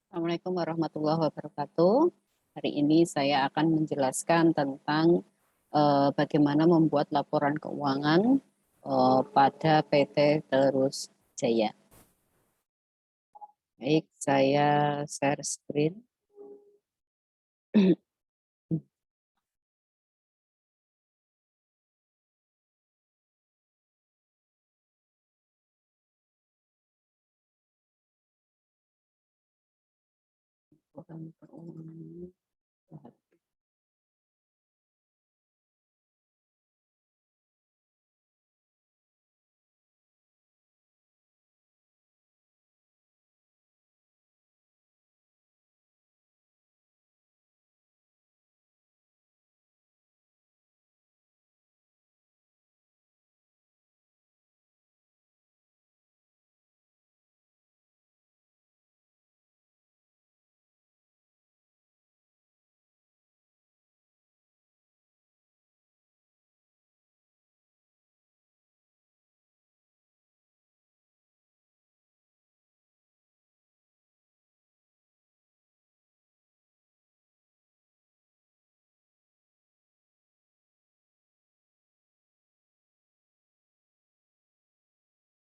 Assalamualaikum warahmatullahi wabarakatuh. Hari ini saya akan menjelaskan tentang bagaimana membuat laporan keuangan pada PT Terus Jaya. Baik, saya share screen. Laporan keuangan.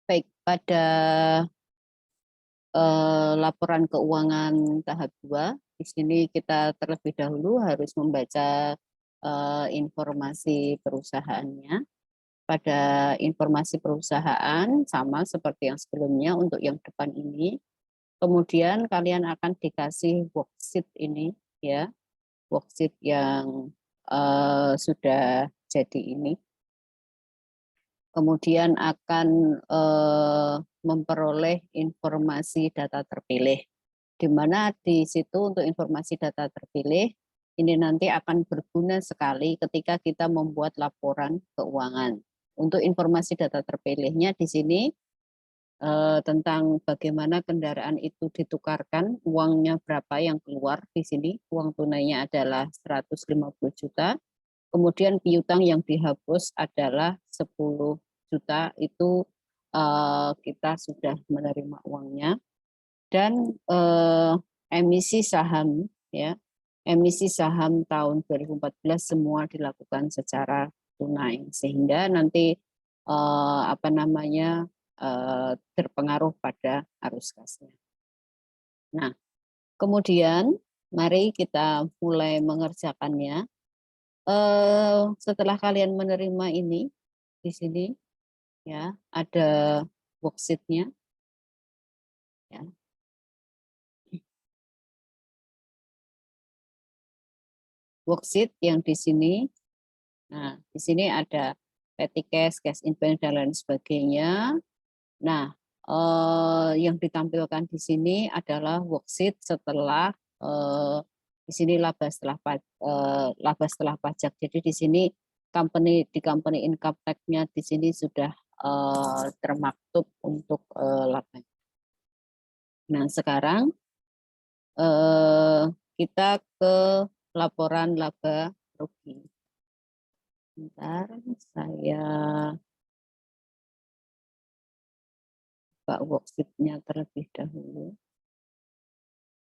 Baik, pada laporan keuangan tahap 2, di sini kita terlebih dahulu harus membaca informasi perusahaannya. Pada informasi perusahaan sama seperti yang sebelumnya untuk yang depan ini. Kemudian kalian akan dikasih worksheet ini ya, worksheet yang sudah jadi ini. Kemudian akan memperoleh informasi data terpilih, di mana di situ untuk informasi data terpilih ini nanti akan berguna sekali ketika kita membuat laporan keuangan. Untuk informasi data terpilihnya di sini tentang bagaimana kendaraan itu ditukarkan, uangnya berapa yang keluar di sini, uang tunainya adalah 150 juta, kemudian piutang yang dihapus adalah 10 juta, itu kita sudah menerima uangnya. Dan emisi saham ya, emisi saham tahun 2014 semua dilakukan secara tunai, sehingga nanti terpengaruh pada arus kasnya. Nah, kemudian mari kita mulai mengerjakannya. Setelah kalian menerima ini, di sini ya ada worksheet-nya. Ya. Worksheet yang di sini. Nah, di sini ada petty cash, cash in bank, dan lain sebagainya. Nah, yang ditampilkan di sini adalah worksheet setelah di sini laba setelah pajak. Jadi di sini di company income tax-nya di sini sudah termaktub untuk laba. Nah, sekarang kita ke laporan laba rugi. Bentar, saya buka worksheet-nya terlebih dahulu.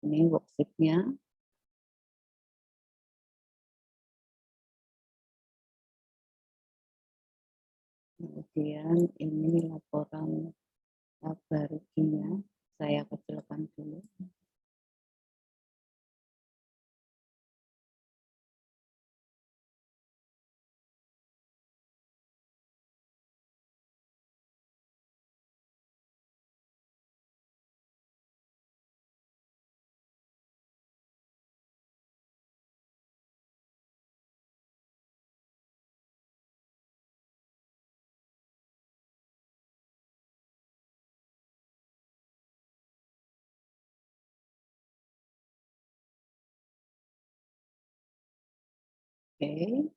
Ini worksheet-nya. Kemudian ini laporan laba ruginya. Saya kecilkan dulu. Oke.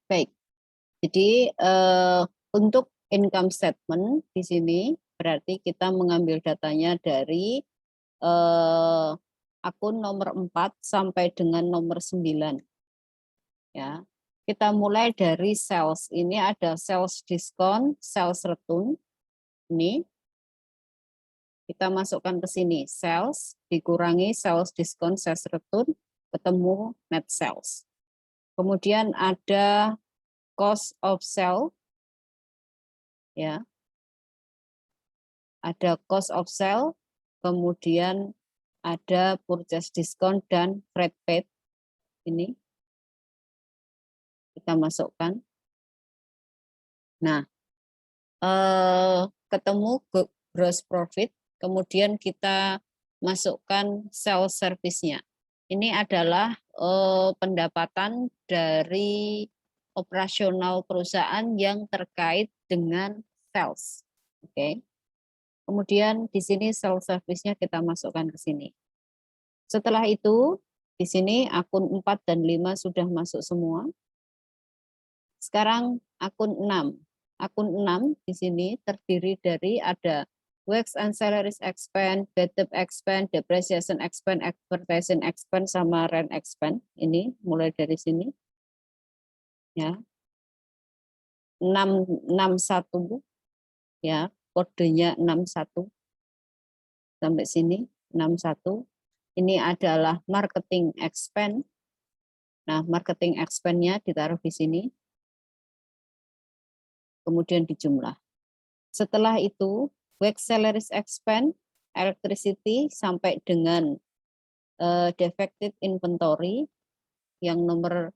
Baik. Jadi untuk income statement di sini berarti kita mengambil datanya dari akun nomor 4 sampai dengan nomor 9. Ya. Kita mulai dari sales. Ini ada sales diskon, sales return. Ini kita masukkan ke sini. Sales dikurangi sales diskon, sales return, ketemu net sales. Kemudian ada cost of sale. Ya. Ada cost of sale, kemudian ada purchase discount dan freight paid. Ini kita masukkan. Nah, ketemu gross profit, kemudian kita masukkan sales service-nya. Ini adalah pendapatan dari operasional perusahaan yang terkait dengan sales. Oke. Kemudian di sini sales service-nya kita masukkan ke sini. Setelah itu, di sini akun 4 dan 5 sudah masuk semua. Sekarang akun 6. Akun 6 di sini terdiri dari ada wax and salaries expense, bad debt expense, depreciation expense, advertising expense, sama rent expense. Ini mulai dari sini. Ya. 661 ya, kodenya 61. Sampai sini 61. Ini adalah marketing expense. Nah, marketing expense-nya ditaruh di sini. Kemudian dijumlah. Setelah itu, wax salaries expense, electricity sampai dengan defective inventory yang nomor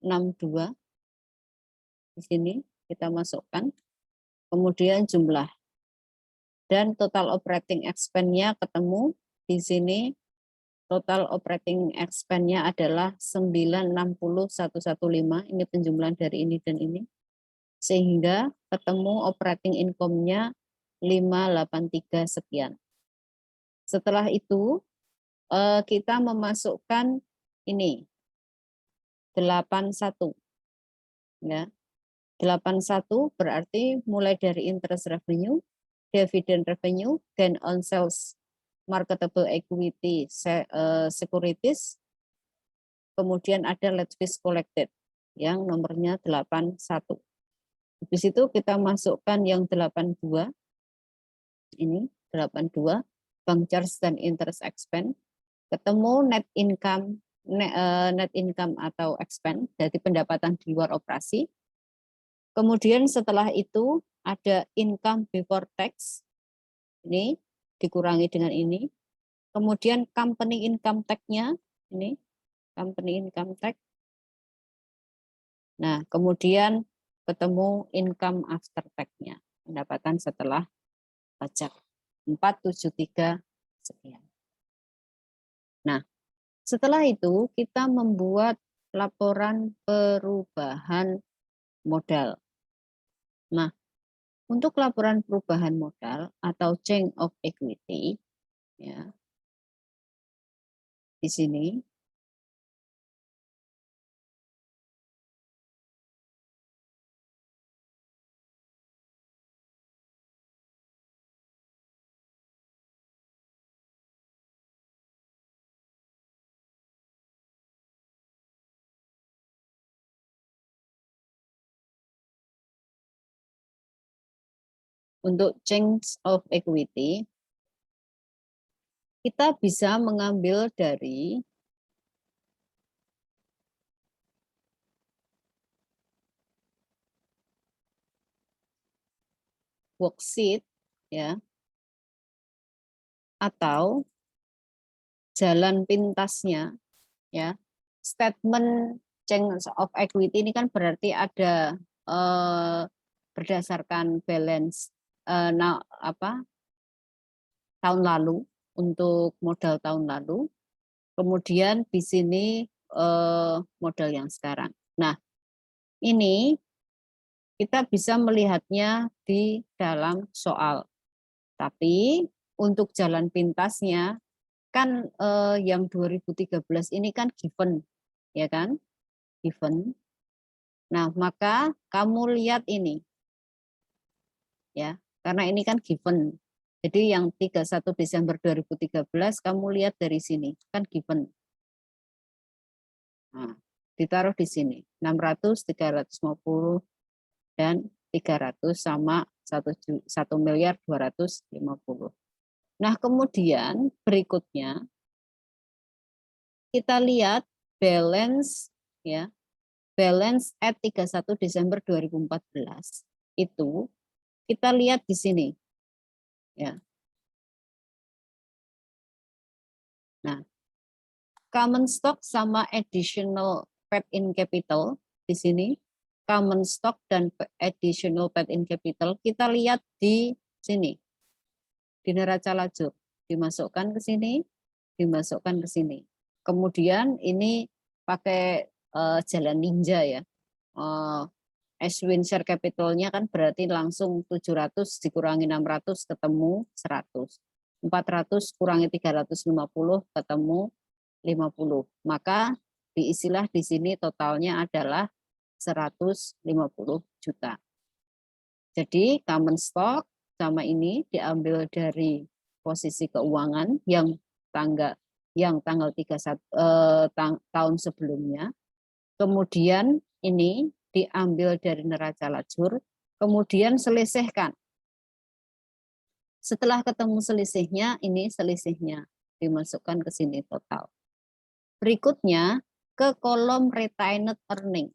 62. Di sini kita masukkan. Kemudian jumlah. Dan total operating expense-nya ketemu di sini. Total operating expense-nya adalah 960.115. Ini penjumlahan dari ini dan ini. Sehingga ketemu operating income-nya 583 sekian. Setelah itu kita memasukkan ini 81. Ya. 81 berarti mulai dari interest revenue, dividend revenue, gain on sales marketable equity securities, kemudian ada late fees collected yang nomornya 81. Habis itu kita masukkan yang 82. Ini 82, bank charge dan interest expense. Ketemu net income atau expense, jadi pendapatan di luar operasi. Kemudian setelah itu ada income before tax. Ini dikurangi dengan ini. Kemudian company income tax-nya, ini company income tax. Nah, kemudian ketemu income after tax-nya, pendapatan setelah pajak 473 sekian. Nah, setelah itu kita membuat laporan perubahan modal. Nah, untuk laporan perubahan modal atau change of equity, ya, di sini untuk change of equity, kita bisa mengambil dari worksheet, ya, atau jalan pintasnya, ya. Statement change of equity ini kan berarti ada berdasarkan balance tahun lalu, untuk modal tahun lalu. Kemudian di sini modal yang sekarang. Nah, ini kita bisa melihatnya di dalam soal. Tapi untuk jalan pintasnya kan yang 2013 ini kan given, ya kan? Given. Nah, maka kamu lihat ini. Ya, karena ini kan given. Jadi yang 31 Desember 2013 kamu lihat dari sini, kan given. Nah, ditaruh di sini. 600, 350 dan 300 sama 1.250.000.000. Nah, kemudian berikutnya kita lihat balance ya. Balance at 31 Desember 2014. Itu kita lihat di sini. Ya. Nah, common stock sama additional paid in capital di sini. Common stock dan additional paid in capital kita lihat di sini. Di neraca lajur dimasukkan ke sini, dimasukkan ke sini. Kemudian ini pakai jalan ninja ya. Ashwin share capitalnya kan berarti langsung 700 dikurangi 600 ketemu 100. 400 kurangi 350 ketemu 50. Maka diisilah di sini totalnya adalah 150 juta. Jadi common stock sama ini diambil dari posisi keuangan yang tanggal 31 tahun sebelumnya. Kemudian ini diambil dari neraca lajur, kemudian selisihkan. Setelah ketemu selisihnya, ini selisihnya dimasukkan ke sini total. Berikutnya ke kolom retained earning.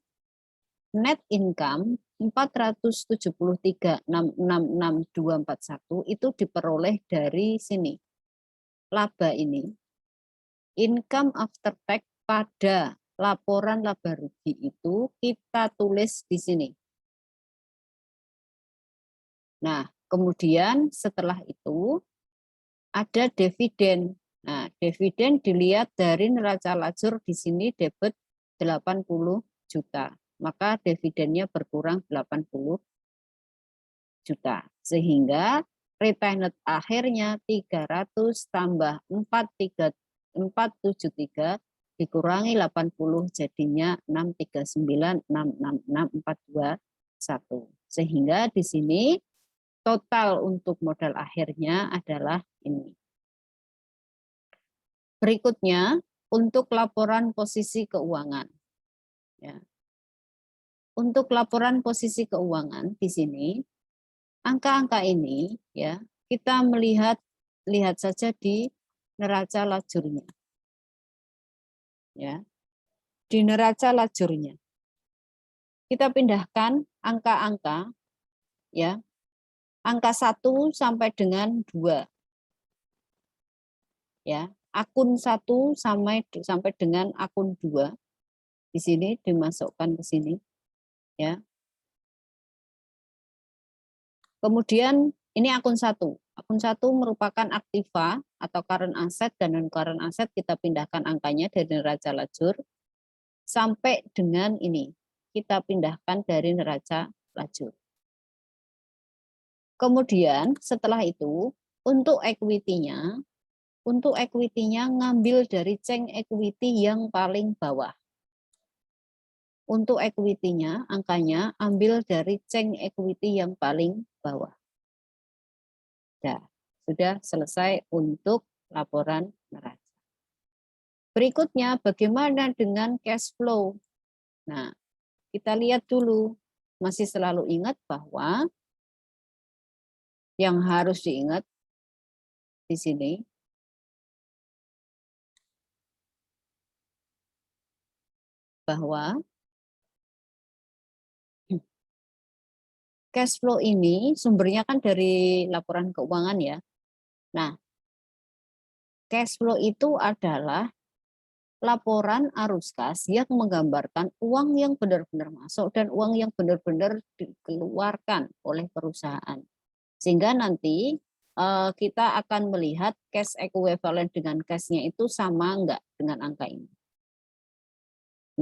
Net income 473.666.241 itu diperoleh dari sini. Laba ini. Income after tax pada laporan laba rugi itu kita tulis di sini. Nah, kemudian setelah itu ada dividen. Nah, dividen dilihat dari neraca lajur di sini debit 80 juta. Maka dividennya berkurang 80 juta. Sehingga retained akhirnya 300 tambah 473 dikurangi 80 jadinya 639.666.421. Sehingga di sini total untuk modal akhirnya adalah ini. Berikutnya untuk laporan posisi keuangan. Ya. Untuk laporan posisi keuangan di sini angka-angka ini ya kita lihat saja di neraca lajurnya. Ya. Di neraca lajurnya. Kita pindahkan angka-angka ya. Angka 1 sampai dengan 2. Ya, akun 1 sampai dengan akun 2 di sini dimasukkan ke sini ya. Kemudian ini akun 1. Akun 1 merupakan aktiva atau current asset dan non current asset, kita pindahkan angkanya dari neraca lajur sampai dengan ini. Kita pindahkan dari neraca lajur. Kemudian setelah itu untuk equity-nya ngambil dari ceng equity yang paling bawah. Untuk equity-nya, angkanya ambil dari ceng equity yang paling bawah. Nah, sudah selesai untuk laporan neraca. Berikutnya, bagaimana dengan cash flow? Nah, kita lihat dulu. Masih selalu ingat bahwa yang harus diingat di sini bahwa cash flow ini sumbernya kan dari laporan keuangan ya. Nah, cash flow itu adalah laporan arus kas yang menggambarkan uang yang benar-benar masuk dan uang yang benar-benar dikeluarkan oleh perusahaan. Sehingga nanti kita akan melihat cash equivalent dengan cash-nya itu sama enggak dengan angka ini.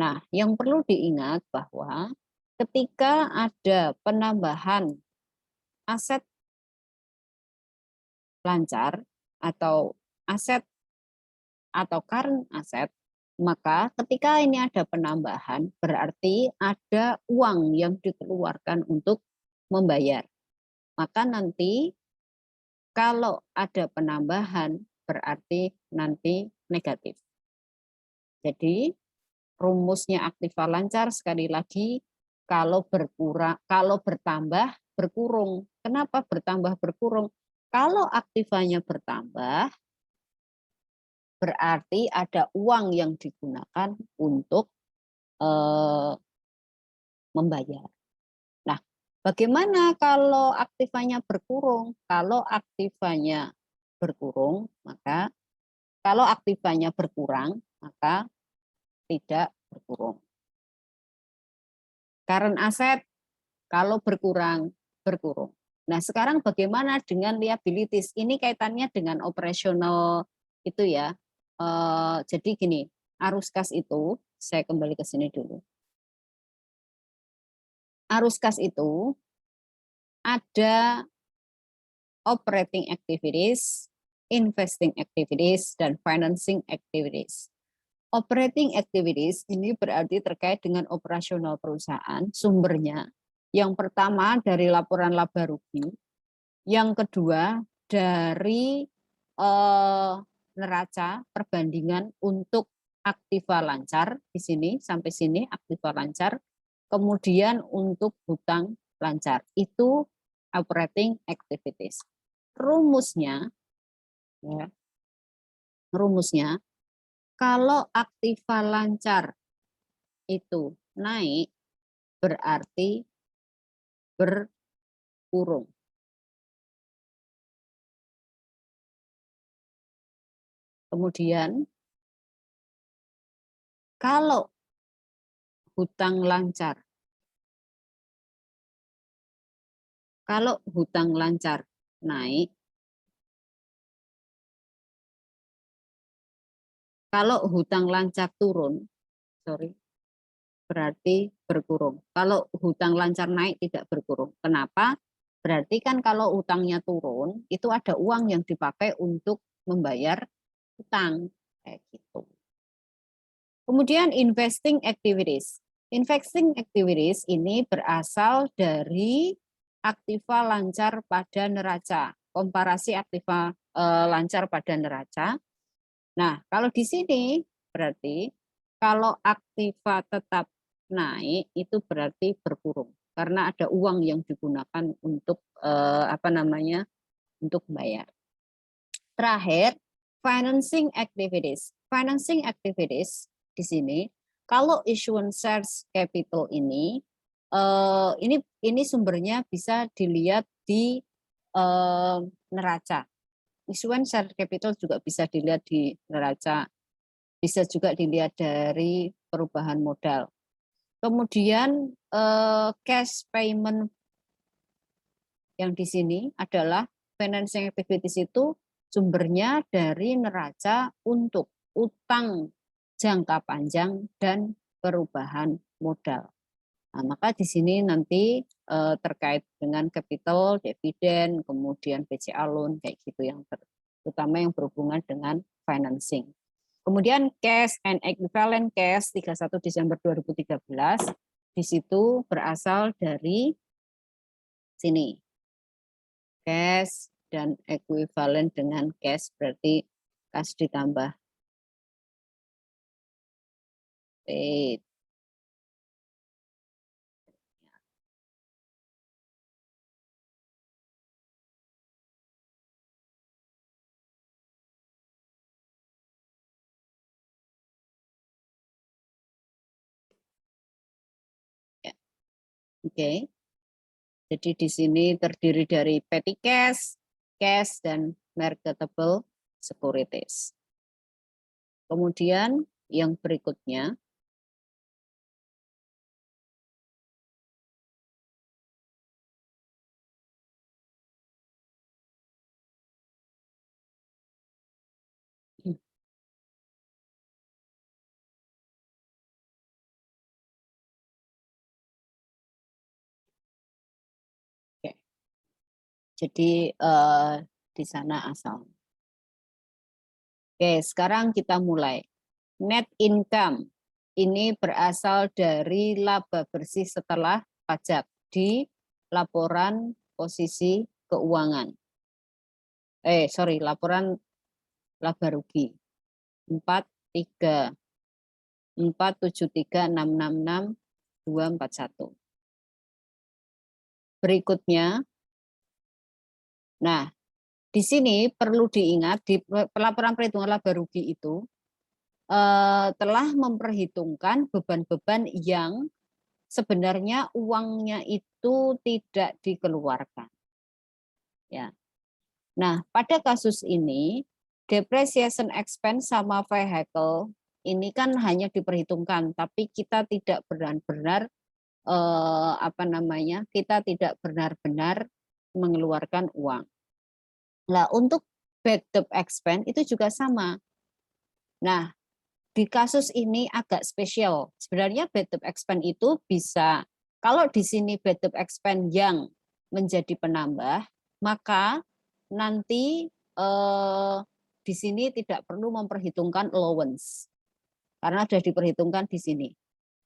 Nah, yang perlu diingat bahwa ketika ada penambahan aset lancar atau aset atau current asset, Maka ketika ini ada penambahan, berarti ada uang yang dikeluarkan untuk membayar. Maka nanti kalau ada penambahan, berarti nanti negatif. Jadi rumusnya aktiva lancar sekali lagi, kalau bertambah berkurung. Kenapa bertambah berkurung? Kalau aktivanya bertambah, berarti ada uang yang digunakan untuk membayar. Nah, bagaimana kalau aktivanya berkurung? Kalau aktivanya berkurung, maka kalau aktivanya berkurang, maka tidak berkurung. Current asset kalau berkurang, berkurung. Nah, sekarang bagaimana dengan liabilities? Ini kaitannya dengan operasional itu ya. Jadi gini, arus kas itu, saya kembali ke sini dulu. Arus kas itu ada operating activities, investing activities, dan financing activities. Operating activities ini berarti terkait dengan operasional perusahaan, sumbernya. Yang pertama dari laporan laba rugi, yang kedua dari neraca perbandingan untuk aktiva lancar di sini sampai sini aktiva lancar, kemudian untuk hutang lancar itu operating activities. Rumusnya, ya, rumusnya kalau aktiva lancar itu naik berarti berkurung. Kemudian kalau hutang lancar, naik, kalau hutang lancar turun, berarti berkurung. Kalau hutang lancar naik tidak berkurung. Kenapa? Berarti kan kalau hutangnya turun, itu ada uang yang dipakai untuk membayar hutang. Kayak gitu. Kemudian investing activities. Investing activities ini berasal dari aktiva lancar pada neraca. Komparasi aktiva lancar pada neraca. Nah, kalau di sini berarti kalau aktiva tetap naik itu berarti berkurung karena ada uang yang digunakan untuk untuk bayar. Terakhir, financing activities. Financing activities di sini kalau issuance shares capital ini sumbernya bisa dilihat di neraca. Issuance share capital juga bisa dilihat di neraca, bisa juga dilihat dari perubahan modal. Kemudian cash payment yang di sini adalah financing activities itu sumbernya dari neraca untuk utang jangka panjang dan perubahan modal. Nah, maka di sini nanti terkait dengan capital, dividen, kemudian BCA loan kayak gitu yang terutama yang berhubungan dengan financing. Kemudian cash and equivalent cash 31 Desember 2013 di situ berasal dari sini. Cash dan equivalent dengan cash berarti cash ditambah paid. Ya. Oke. Jadi di sini terdiri dari petty cash, cash, dan marketable securities. Kemudian yang berikutnya, oke. Jadi di sana asal. Oke, sekarang kita mulai. net income. Ini berasal dari laba bersih setelah pajak di laporan posisi keuangan. Laporan laba rugi. 473466241. Berikutnya, nah di sini perlu diingat di pelaporan perhitungan laba rugi itu telah memperhitungkan beban-beban yang sebenarnya uangnya itu tidak dikeluarkan. Ya. Nah, pada kasus ini depreciation expense sama vehicle ini kan hanya diperhitungkan, tapi kita tidak benar-benar kita tidak benar-benar mengeluarkan uang. Nah, untuk bad debt expense itu juga sama. Nah, di kasus ini agak spesial. Sebenarnya bad debt expense itu bisa, kalau di sini bad debt expense yang menjadi penambah, maka nanti di sini tidak perlu memperhitungkan allowance. Karena sudah diperhitungkan di sini.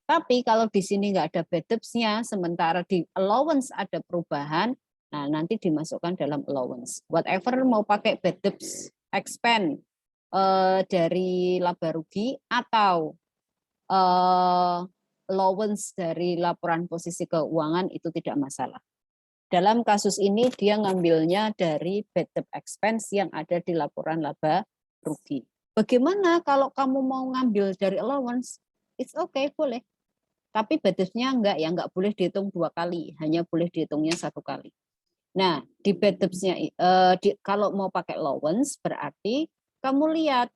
Tapi kalau di sini nggak ada bad debts-nya, sementara di allowance ada perubahan, nah nanti dimasukkan dalam allowance. Whatever mau pakai bad debts expense dari laba rugi atau allowance dari laporan posisi keuangan itu tidak masalah. Dalam kasus ini dia ngambilnya dari bad debt expense yang ada di laporan laba rugi. Bagaimana kalau kamu mau ngambil dari allowance? It's okay, boleh. Tapi bad debt-nya enggak boleh dihitung 2 kali, hanya boleh dihitungnya 1 kali. Nah, di bad debt-nya kalau mau pakai allowance berarti kamu lihat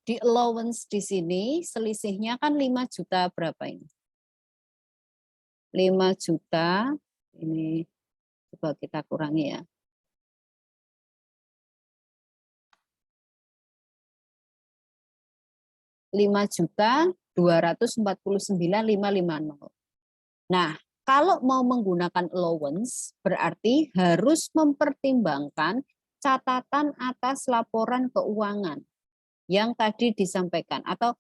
di allowance di sini selisihnya kan 5 juta berapa ini? 5 juta, ini coba kita kurangi ya. 5.249.550. Nah, kalau mau menggunakan allowance berarti harus mempertimbangkan catatan atas laporan keuangan yang tadi disampaikan atau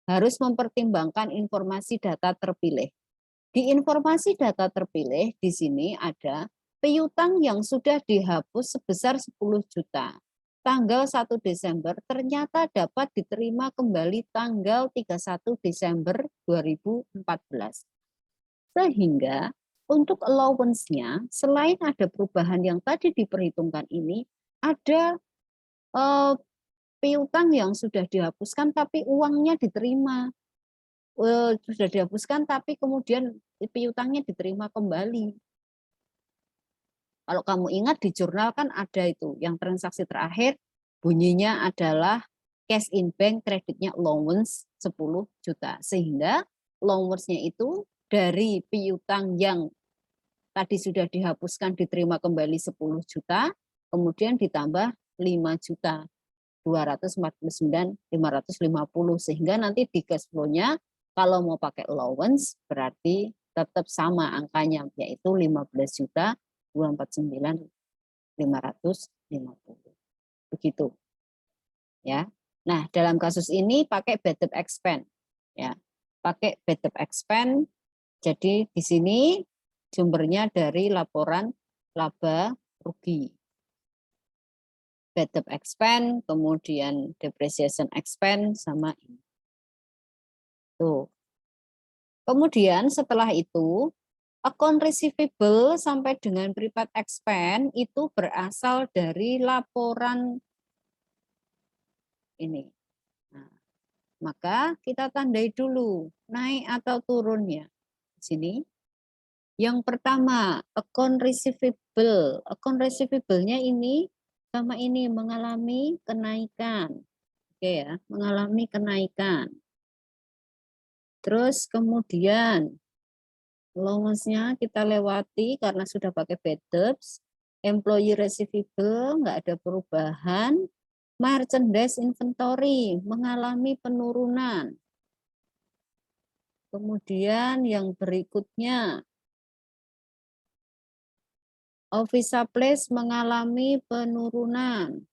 harus mempertimbangkan informasi data terpilih. Di informasi data terpilih di sini ada piutang yang sudah dihapus sebesar 10 juta. Tanggal 1 Desember ternyata dapat diterima kembali tanggal 31 Desember 2014. Sehingga untuk allowance-nya selain ada perubahan yang tadi diperhitungkan ini, ada piutang yang sudah dihapuskan tapi uangnya diterima. Sudah dihapuskan tapi kemudian piutangnya diterima kembali. Kalau kamu ingat di jurnal kan ada itu, yang transaksi terakhir bunyinya adalah cash in bank kreditnya allowance 10 juta. Sehingga allowance-nya itu dari piutang yang tadi sudah dihapuskan diterima kembali 10 juta, kemudian ditambah 5 juta. 249.550 sehingga nanti di cash flow-nya kalau mau pakai allowance berarti tetap sama angkanya yaitu 15.249.550 begitu ya. Nah, dalam kasus ini pakai bad debt expense ya. Pakai bad debt expense. Jadi di sini sumbernya dari laporan laba rugi. Bad debt expense, kemudian depreciation expense sama ini. Tuh. Kemudian setelah itu account receivable sampai dengan prepaid expense itu berasal dari laporan ini. Nah, maka kita tandai dulu naik atau turunnya. Di sini. Yang pertama, account receivable. Account receivable-nya ini sama ini mengalami kenaikan. Oke ya, mengalami kenaikan. Terus kemudian allowance-nya kita lewati karena sudah pakai bad debts. Employee receivable nggak ada perubahan. Merchandise inventory mengalami penurunan. Kemudian yang berikutnya office supplies mengalami penurunan.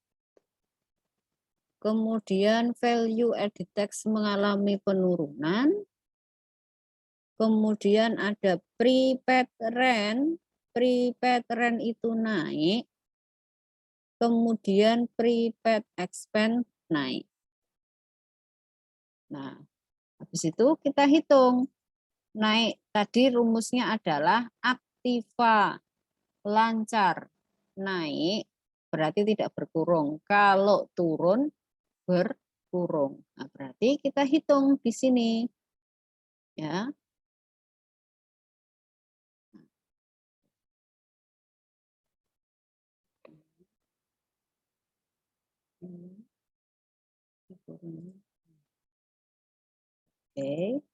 kemudian value added tax mengalami penurunan, kemudian ada prepaid rent itu naik, kemudian prepaid expense naik. Nah, habis itu kita hitung. Naik tadi rumusnya adalah aktiva lancar naik berarti tidak berkurung. Kalau turun berkurung. Nah, berarti kita hitung di sini ya. Oke.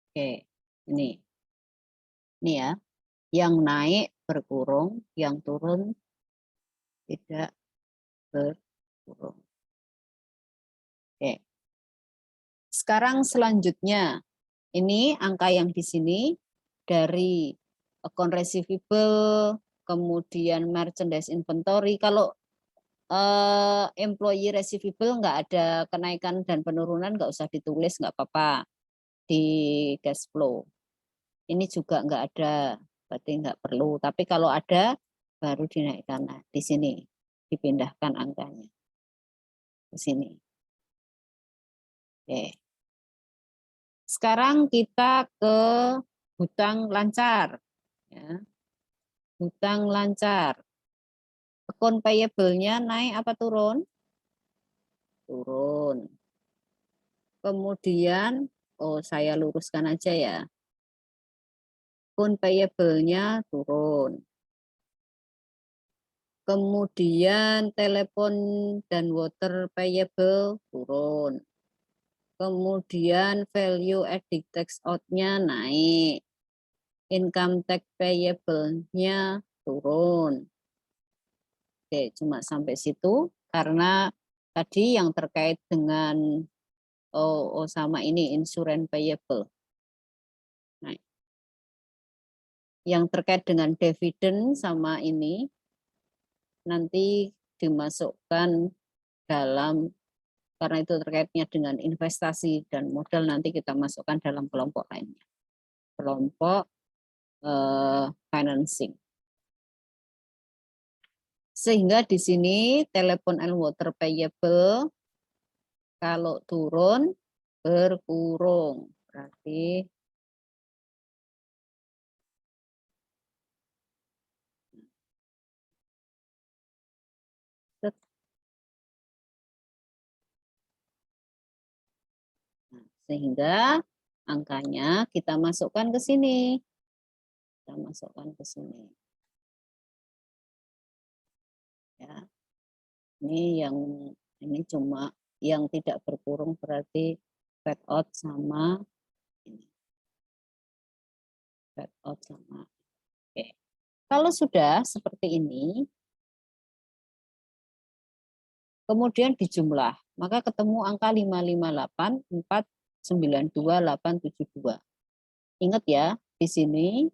Oke, ini ya, yang naik berkurung, yang turun tidak berkurung. Oke. Sekarang selanjutnya, ini angka yang di sini dari account receivable, kemudian merchandise inventory. Kalau employee receivable nggak ada kenaikan dan penurunan, nggak usah ditulis, nggak apa-apa di cash flow. Ini juga nggak ada, berarti nggak perlu. Tapi kalau ada, baru dinaikkan. Nah, di sini dipindahkan angkanya ke sini. Oke. Sekarang kita ke hutang lancar. Ya. Hutang lancar. Account payable-nya naik apa turun? Turun. Kemudian, saya luruskan aja ya. Account payable-nya turun. Kemudian telepon dan water payable turun. Kemudian value added tax out-nya naik. Income tax payable-nya turun. Oke, cuma sampai situ karena tadi yang terkait dengan sama ini insurance payable. Nah, yang terkait dengan dividen sama ini nanti dimasukkan dalam, karena itu terkaitnya dengan investasi dan modal, nanti kita masukkan dalam kelompok lainnya. Kelompok financing. Sehingga di sini telepon and water payable kalau turun berkurung. Berarti sehingga angkanya kita masukkan ke sini. Kita masukkan ke sini. Ya. Ini cuma yang tidak berkurung berarti fade out sama ini. Fade out sama. Oke. Kalau sudah seperti ini, kemudian dijumlah, maka ketemu angka 558492872. Ingat ya, di sini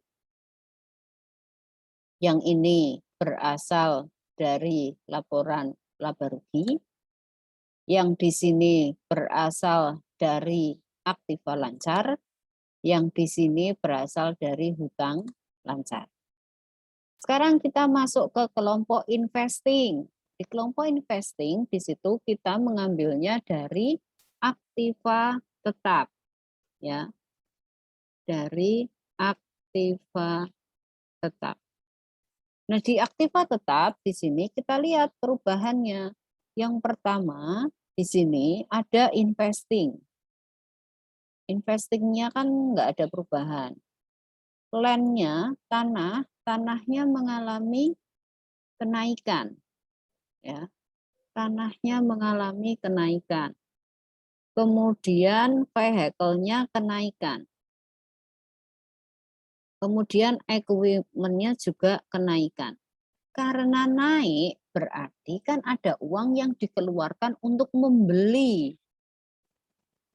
yang ini berasal dari laporan laba rugi, yang di sini berasal dari aktiva lancar, yang di sini berasal dari hutang lancar. Sekarang kita masuk ke kelompok investing. Di kelompok investing, di situ kita mengambilnya dari aktiva tetap, ya, dari aktiva tetap. Nah, di aktiva tetap di sini kita lihat perubahannya. Yang pertama di sini ada investing. Investingnya kan nggak ada perubahan. Land-nya, tanahnya mengalami kenaikan. Ya, tanahnya mengalami kenaikan. Kemudian vehicle-nya kenaikan. Kemudian equipment-nya juga kenaikan. Karena naik berarti kan ada uang yang dikeluarkan untuk membeli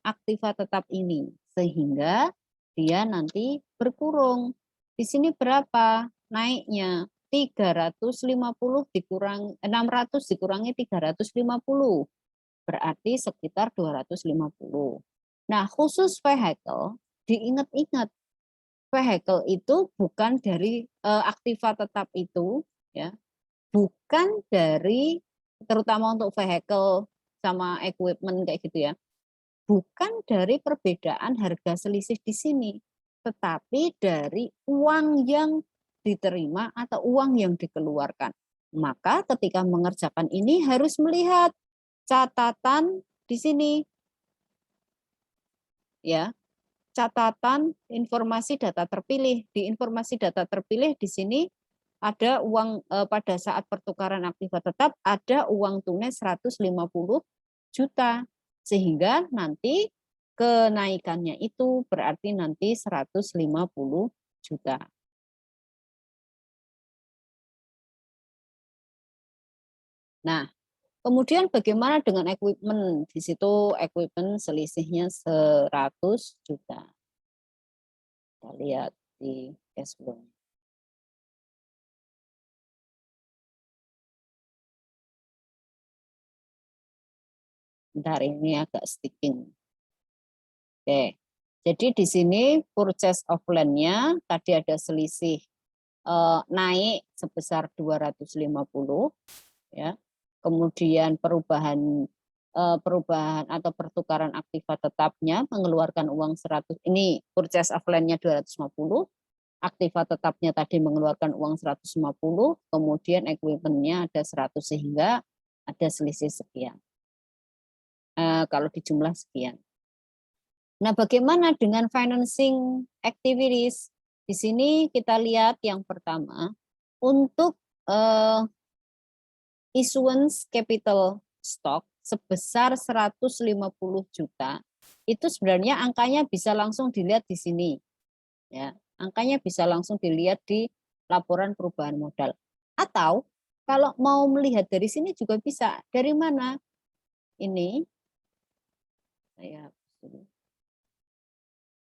aktiva tetap ini, sehingga dia nanti berkurung. Di sini berapa naiknya? 350 dikurang 600 dikurangi 350, berarti sekitar 250. Nah, khusus vehicle diingat-ingat, vehicle itu bukan dari aktiva tetap itu ya, bukan dari, terutama untuk vehicle sama equipment kayak gitu ya, bukan dari perbedaan harga selisih di sini, tetapi dari uang yang diterima atau uang yang dikeluarkan. Maka ketika mengerjakan ini harus melihat catatan di sini, ya, catatan informasi data terpilih. Di informasi data terpilih di sini ada uang pada saat pertukaran aktiva tetap ada uang tunai 150 juta. Sehingga nanti kenaikannya itu berarti nanti 150 juta. Nah, kemudian bagaimana dengan equipment? Di situ equipment selisihnya 100 juta. Kita lihat di cash flow. Bentar, ini agak sticking. Oke, jadi di sini purchase of land-nya tadi ada selisih naik sebesar 250 ya. Kemudian perubahan atau pertukaran aktiva tetapnya mengeluarkan uang 100, ini purchase of land-nya 250, aktiva tetapnya tadi mengeluarkan uang 150, kemudian equipment-nya ada 100 sehingga ada selisih sekian. Kalau dijumlah sekian. Nah, bagaimana dengan financing activities? Di sini kita lihat yang pertama, untuk issuance capital stock sebesar 150 juta, itu sebenarnya angkanya bisa langsung dilihat di sini. Ya, angkanya bisa langsung dilihat di laporan perubahan modal. Atau kalau mau melihat dari sini juga bisa. Dari mana?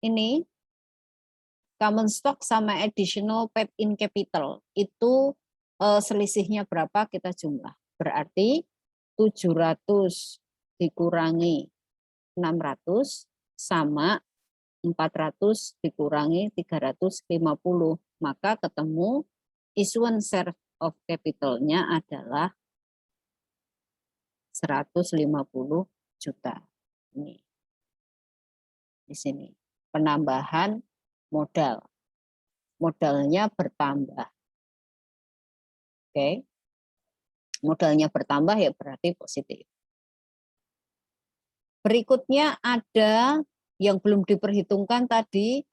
Ini common stock sama additional paid in capital itu selisihnya berapa kita jumlah. Berarti 700 dikurangi 600 sama 400 dikurangi 350. Maka ketemu issuance share of capital-nya adalah 150 juta. Ini di sini penambahan modal. Modalnya bertambah. Oke. Modalnya bertambah ya berarti positif. Berikutnya ada yang belum diperhitungkan tadi.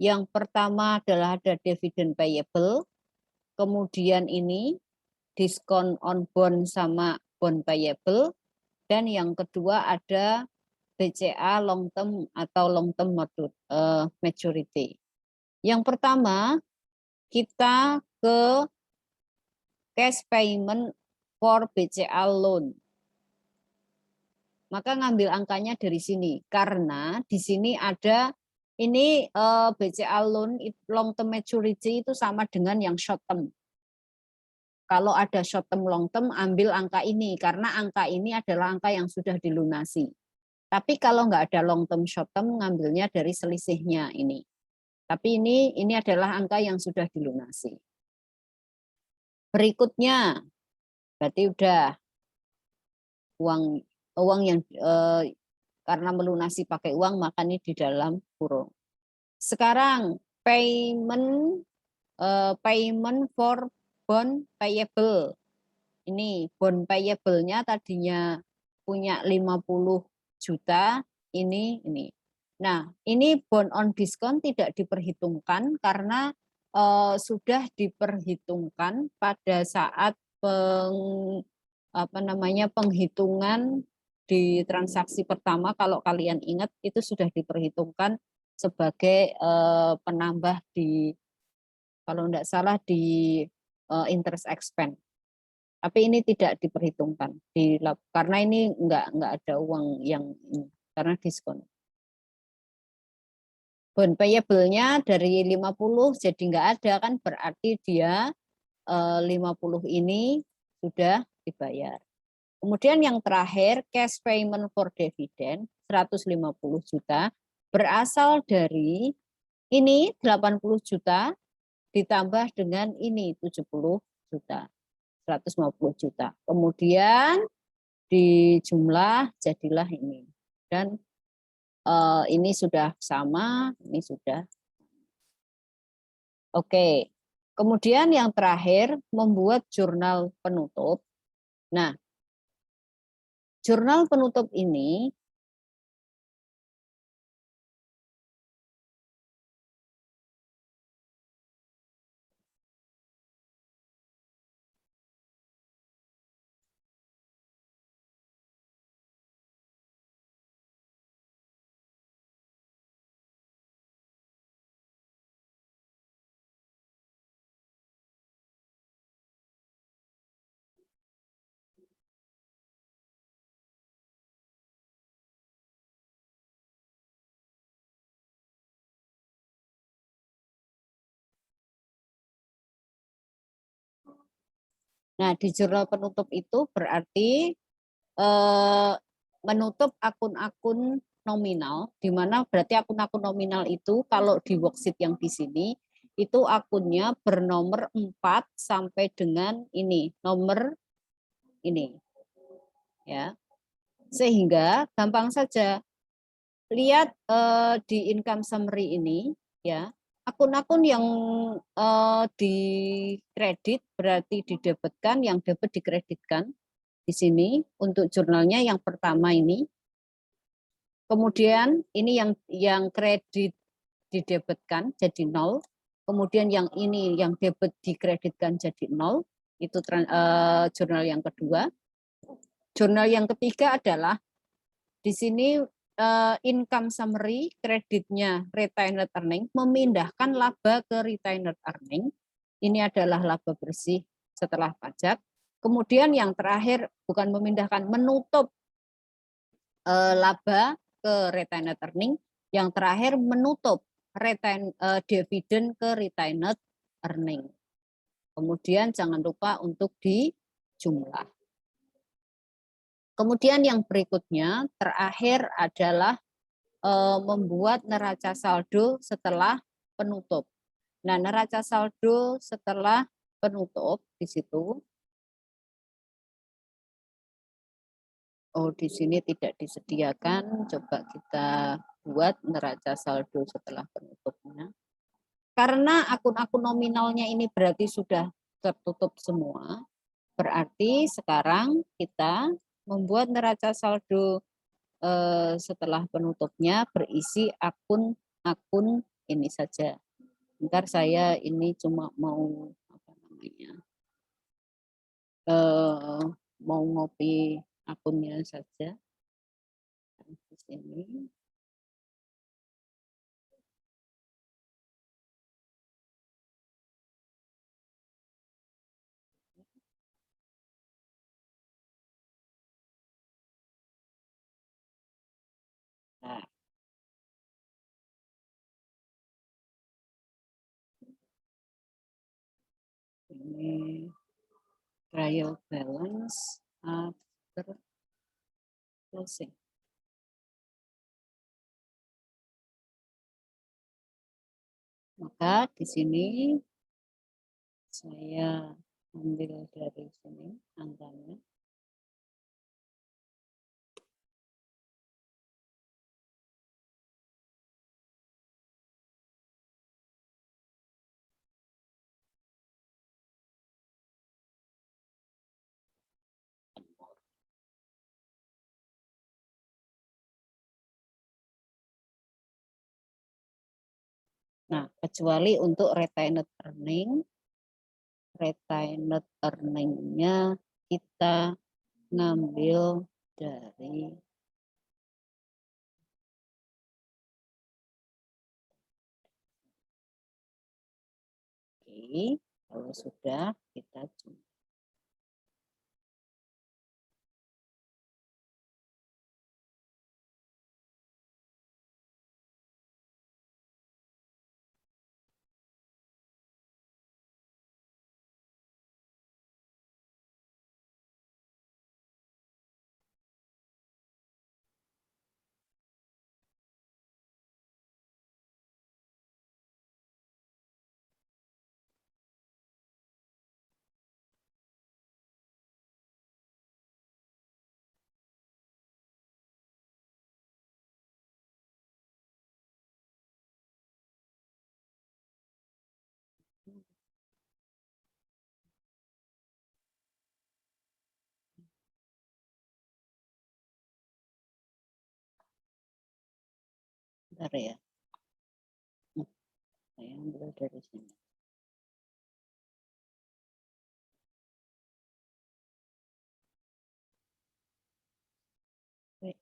Yang pertama adalah ada dividend payable. Kemudian ini diskon on bond sama bond payable. Dan yang kedua ada BCA long term atau long term maturity. Yang pertama kita ke cash payment for BCA loan. Maka ngambil angkanya dari sini karena di sini ada ini BCA loan long term maturity itu sama dengan yang short term. Kalau ada short term long term ambil angka ini karena angka ini adalah angka yang sudah dilunasi. Tapi kalau nggak ada long term short term ngambilnya dari selisihnya ini. Tapi ini adalah angka yang sudah dilunasi. Berikutnya berarti udah uang yang karena melunasi pakai uang maka ini di dalam kurung. Sekarang payment for bond payable. Ini bond payable-nya tadinya punya 50 juta, ini. Nah, ini bond on discount tidak diperhitungkan karena sudah diperhitungkan pada saat penghitungan di transaksi pertama. Kalau kalian ingat itu sudah diperhitungkan sebagai penambah di, kalau tidak salah di interest expense. Tapi ini tidak diperhitungkan karena ini nggak ada uang yang ini, karena diskon. Bond payable-nya dari 50 jadi nggak ada, kan berarti dia 50 ini sudah dibayar. Kemudian yang terakhir, cash payment for dividend 150 juta berasal dari ini 80 juta ditambah dengan ini 70 juta, 150 juta. Kemudian dijumlah jadilah ini. Dan ini sudah sama, ini sudah. Oke. Kemudian yang terakhir, membuat jurnal penutup. Nah, jurnal penutup ini nah, di jurnal penutup itu berarti menutup akun-akun nominal, di mana berarti akun-akun nominal itu kalau di worksheet yang di sini, itu akunnya bernomor 4 sampai dengan ini, nomor ini. Ya. Sehingga gampang saja, lihat di income summary ini, ya, akun-akun yang di kredit berarti didebetkan, yang debit dikreditkan di sini untuk jurnalnya yang pertama ini. Kemudian ini yang kredit didebetkan jadi 0. Kemudian yang ini yang debit dikreditkan jadi 0. Itu jurnal yang kedua. Jurnal yang ketiga adalah di sini income summary, kreditnya retained earning, memindahkan laba ke retained earning. Ini adalah laba bersih setelah pajak. Kemudian yang terakhir bukan memindahkan, menutup laba ke retained earning. Yang terakhir menutup dividen ke retained earning. Kemudian jangan lupa untuk dijumlah. Kemudian yang berikutnya terakhir adalah membuat neraca saldo setelah penutup. Nah, neraca saldo setelah penutup di situ. Oh, di sini tidak disediakan. Coba kita buat neraca saldo setelah penutupnya. Karena akun-akun nominalnya ini berarti sudah tertutup semua. Berarti sekarang kita membuat neraca saldo setelah penutupnya berisi akun-akun ini saja. Bentar, saya ini cuma mau apa namanya, mau ngopi akunnya saja di sini. Nah, ini trial balance after closing. Maka di sini saya ambil dari sini angkanya. Nah, kecuali untuk retained earning-nya kita ngambil dari Kalau sudah, kita coba. Bentar ya. Saya ambil dari sini. Baik.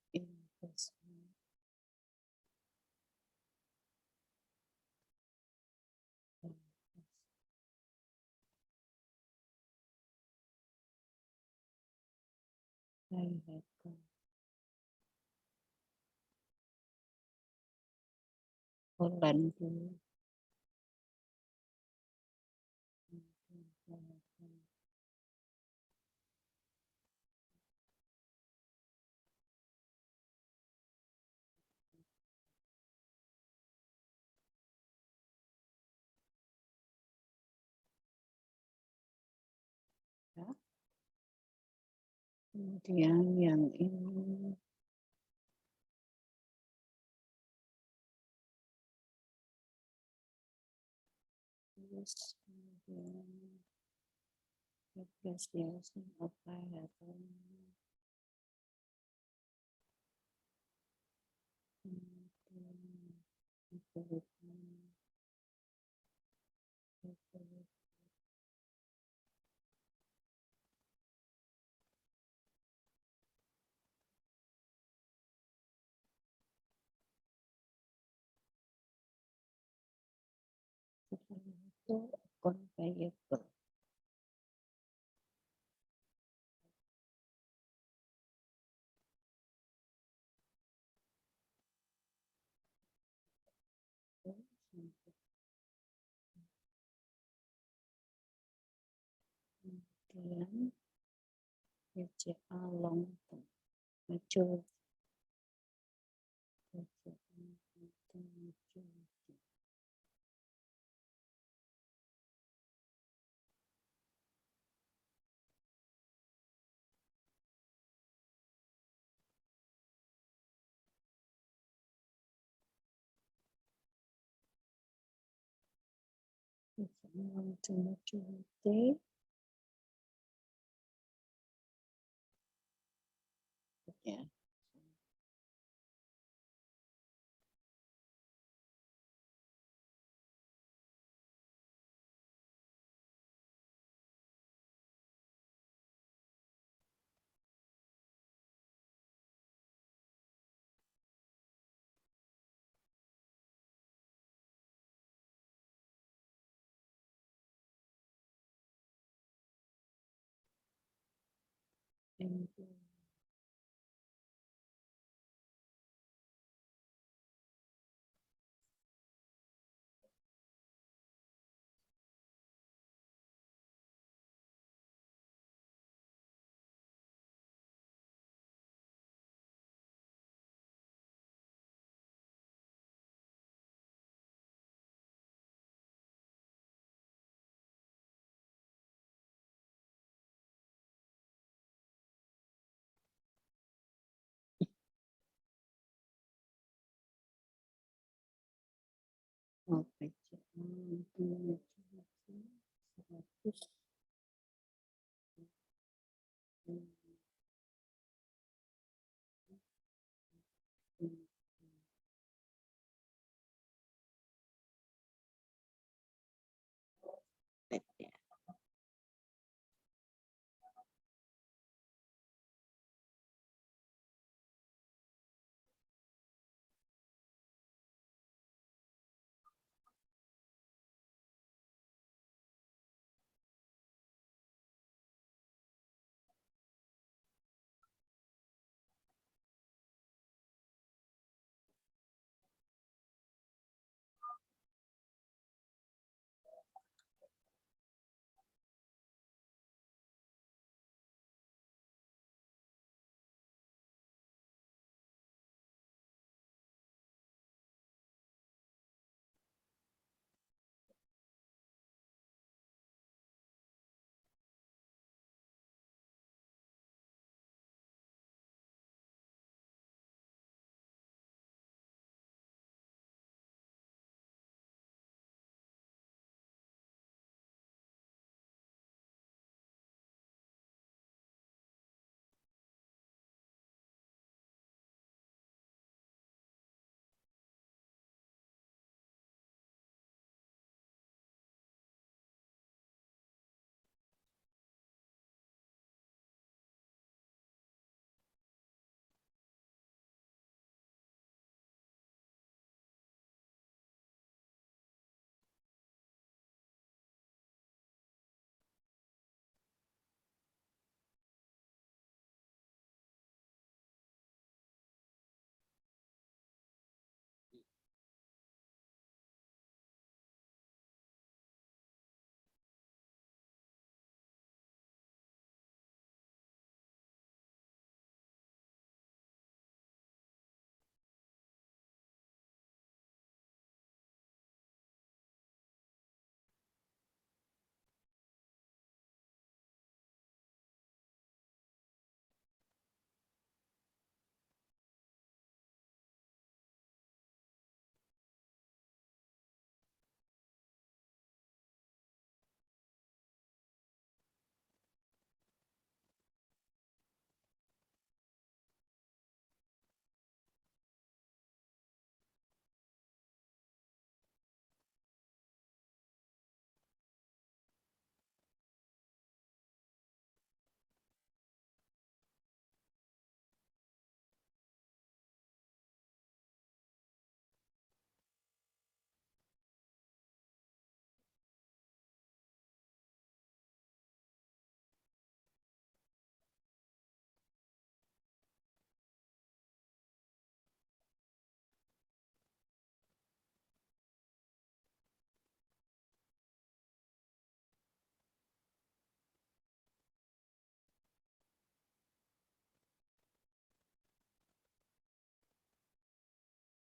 Investment. Holland dulu. Ya. Kemudian yang ini terus kemudian depreciation apa ya, itu conveyable. Kemudian BCA long term maturity. Maturity. Ya. Oke.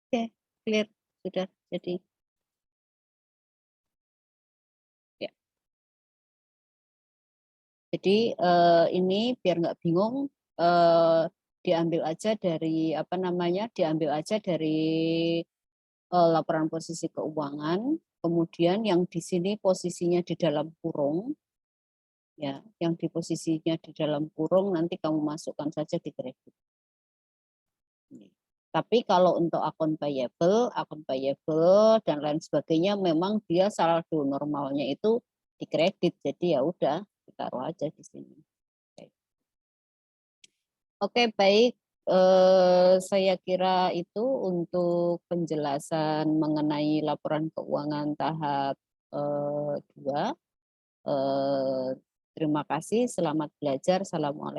Oke, clear sudah jadi. Ya. Jadi ini biar nggak bingung, diambil aja dari apa namanya, diambil aja dari laporan posisi keuangan, kemudian yang di sini posisinya di dalam kurung, ya, yang di posisinya di dalam kurung nanti kamu masukkan saja di kredit. Tapi kalau untuk akun payable dan lain sebagainya memang dia saldo normalnya itu di kredit, jadi ya udah ditaruh aja di sini. Oke, baik. Saya kira itu untuk penjelasan mengenai laporan keuangan tahap 2. Terima kasih, selamat belajar. Assalamualaikum.